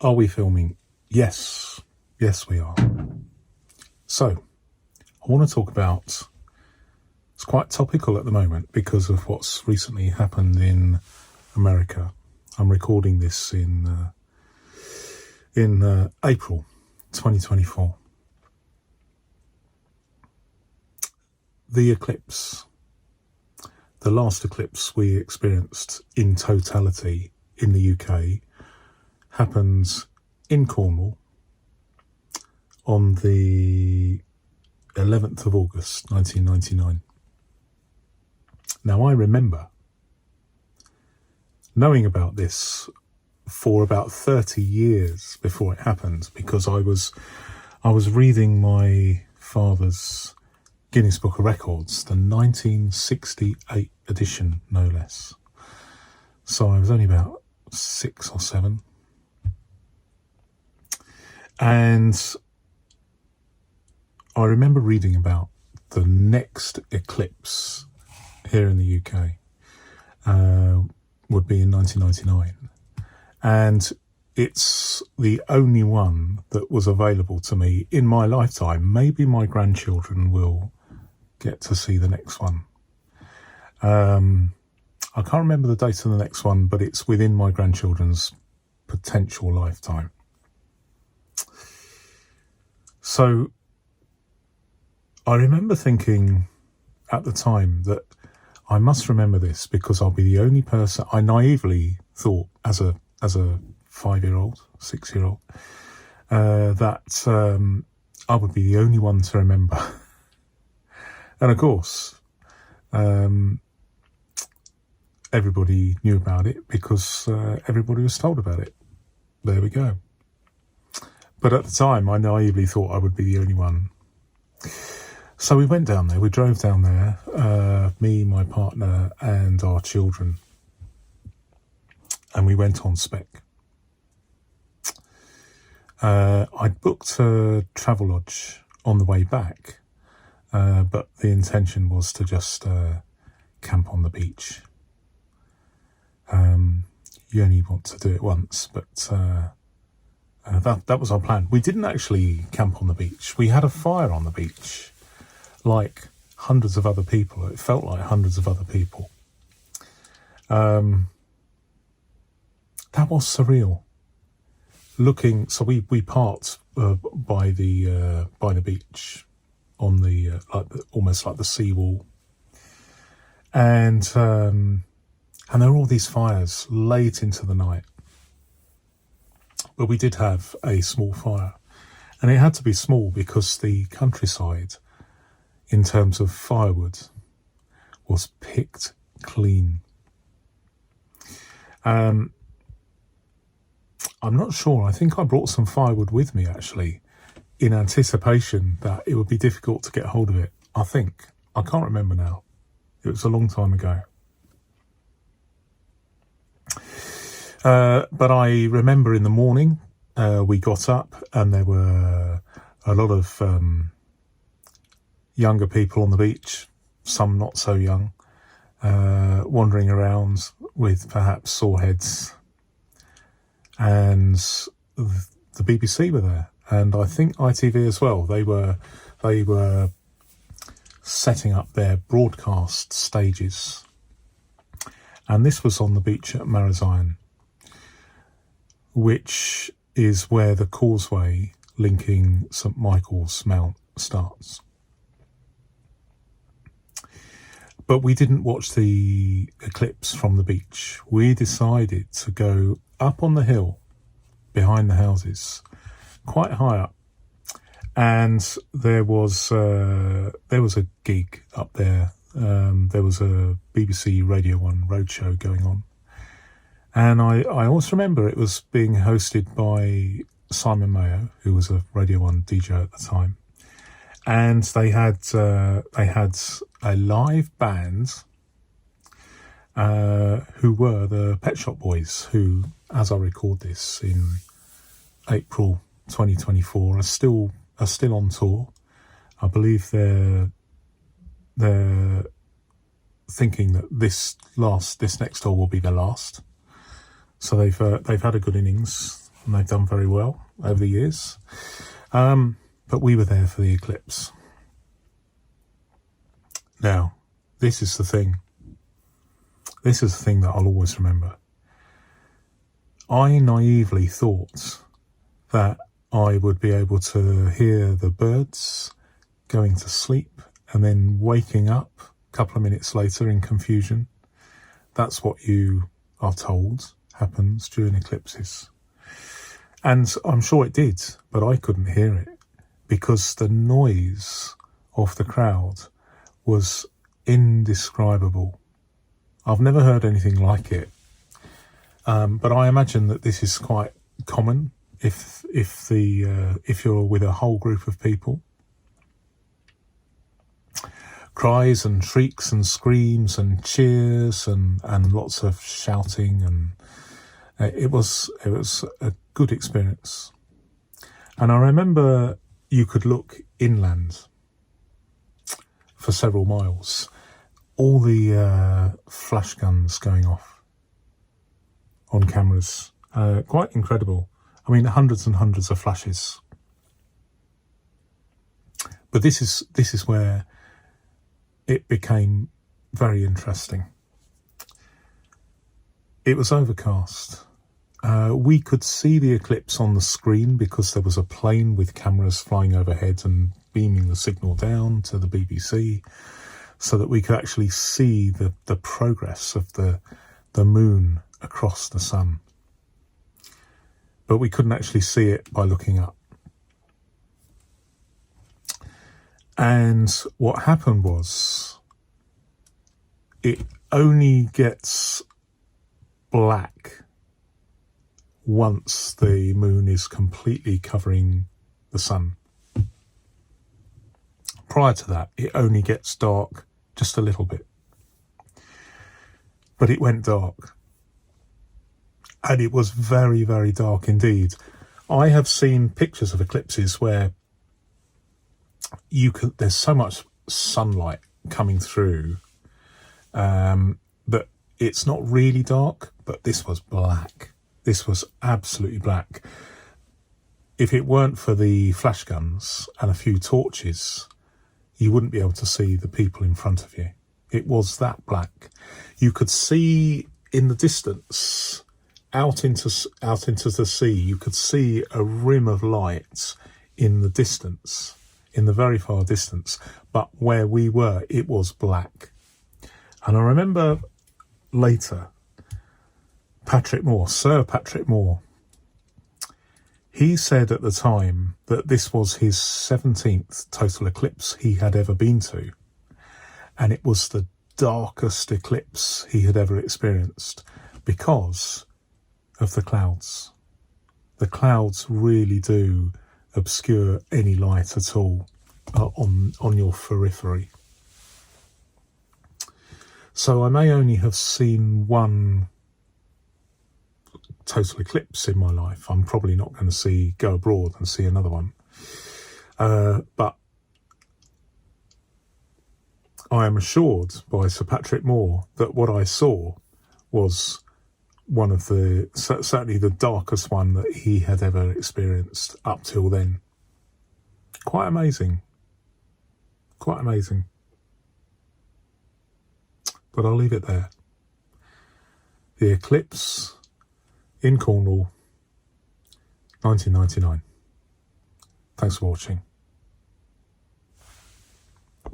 Are we filming? Yes. Yes, we are. So, I want to talk about, it's quite topical at the moment because of what's recently happened in America. I'm recording this in April 2024. The eclipse, the last eclipse we experienced in totality in the UK, happens in Cornwall on the 11th of August 1999. Now, I remember knowing about this for about 30 years before it happened, because I was reading my father's Guinness Book of Records, the 1968 edition, no less. So I was only about 6 or 7. And I remember reading about the next eclipse here in the UK would be in 1999. And it's the only one that was available to me in my lifetime. Maybe my grandchildren will get to see the next one. I can't remember the date of the next one, but it's within my grandchildren's potential lifetime. So I remember thinking at the time that I must remember this because I'll be the only person. I naively thought as a 5-year-old, 6-year-old, that I would be the only one to remember. And of course, everybody knew about it because everybody was told about it. There we go. But at the time, I naively thought I would be the only one. So we went down there, we drove down there, me, my partner and our children. And we went on spec. I'd booked a travel lodge on the way back, but the intention was to just camp on the beach. You only want to do it once, but that was our plan. We didn't actually camp on the beach. We had a fire on the beach, like hundreds of other people. It felt like hundreds of other people. That was surreal. Looking, so we parked by the beach on the almost like the seawall, and there were all these fires late into the night. But we did have a small fire, and it had to be small because the countryside, in terms of firewood, was picked clean. I'm not sure. I think I brought some firewood with me, actually, in anticipation that it would be difficult to get hold of it. I think. I can't remember now. It was a long time ago. But I remember in the morning, we got up and there were a lot of younger people on the beach, some not so young, wandering around with perhaps sore heads. And the BBC were there, and I think ITV as well. They were setting up their broadcast stages, and this was on the beach at Marazion, which is where the causeway linking St Michael's Mount starts. But we didn't watch the eclipse from the beach. We decided to go up on the hill behind the houses, quite high up, and there was a gig up there. There was a BBC Radio 1 roadshow going on, and I also remember it was being hosted by Simon Mayo, who was a Radio 1 DJ at the time, and they had a live band who were the Pet Shop Boys, who, as I record this in April 2024, are still on tour. I believe they're thinking that this next tour will be their last. So they've had a good innings. and they've done very well over the years. But we were there for the eclipse. Now, this is the thing. This is the thing that I'll always remember. I naively thought that I would be able to hear the birds going to sleep and then waking up a couple of minutes later in confusion. That's what you are told happens during eclipses. And I'm sure it did, but I couldn't hear it because the noise of the crowd was indescribable. I've never heard anything like it. But I imagine that this is quite common if you're with a whole group of people. Cries and shrieks and screams and cheers and lots of shouting, and it was a good experience. And I remember you could look inland for several miles, all the flash guns going off on cameras, quite incredible. I mean, hundreds and hundreds of flashes. But this is where it became very interesting. It was overcast. We could see the eclipse on the screen because there was a plane with cameras flying overhead and beaming the signal down to the BBC, so that we could actually see the progress of the moon across the sun. But we couldn't actually see it by looking up. And what happened was, it only gets black once the moon is completely covering the sun. Prior to that, it only gets dark just a little bit. But it went dark. And it was very, very dark indeed. I have seen pictures of eclipses where there's so much sunlight coming through that it's not really dark, but this was black. This was absolutely black. If it weren't for the flash guns and a few torches, you wouldn't be able to see the people in front of you. It was that black. You could see in the distance, out into the sea, you could see a rim of light in the distance, in the very far distance. But where we were, it was black. And I remember later, Sir Patrick Moore, he said at the time that this was his 17th total eclipse he had ever been to. And it was the darkest eclipse he had ever experienced because of the clouds. The clouds really do obscure any light at all on your periphery. So I may only have seen one total eclipse in my life. I'm probably not going to go abroad and see another one. But I am assured by Sir Patrick Moore that what I saw was one of certainly the darkest one that he had ever experienced up till then. Quite amazing. Quite amazing. But I'll leave it there. The eclipse in Cornwall, 1999. Thanks for watching.